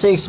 6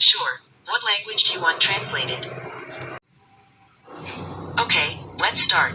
Sure. What language do you want translated? Okay, let's start.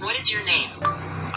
What is your name?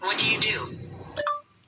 What do you do?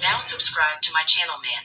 Now subscribe to my channel, man.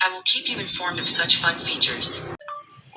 I will keep you informed of such fun features.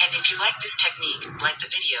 And if you like this technique, like the video.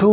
2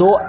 2